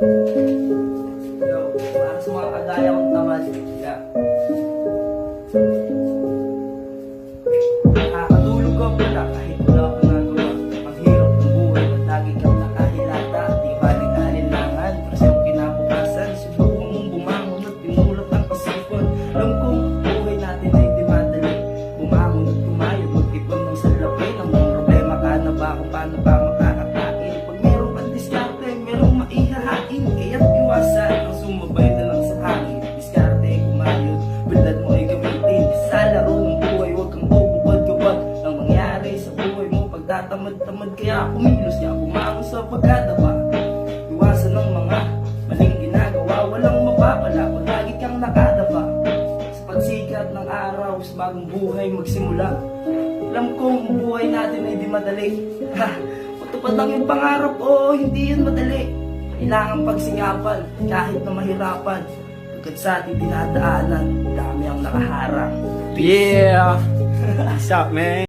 Yo, para sa mga kagaya kong tamad. Yeah. Nakakatulog ka pala kahit wala kang nagawa. Ang hirap ng buhay at lagi kang nakahilata. Di ba nag-alinlangan? Kasi yung kinabukasan, subukan mong bumangon at pinulat ang isipan. Alam kong buhay natin ay di madali. Bumangon at tumayo, mag-ipon ng salapi. Ang mga problema ka na ba kung paano ba makakakain? Pag meron kang diskarte, merong maihahain. Kaya't iwasan ang sumabay na lang sa hangin. Diskarte ay kumayod, bilad mo ay gamitin. Sa laro ng buhay, huwag kang bububad-gabad. Ang mangyari sa buhay mo, pagtatamad-tamad kaya kumilos niya bumangon sa pagkadaba. Iwasan ng mga maling ginagawa, walang mapapala kung lagi kang nakadaba. Sa pagsikat ng araw, sa bagong buhay magsimula. Alam kong ang buhay natin ay di madali. Ha, matupad lang yung pangarap, o hindi yun madali. Kailangan pagsingapan, kahit na mahirapan. Pagkat sa ating dinadaanan, dami ang nakaharang. Yeah! What's up, man?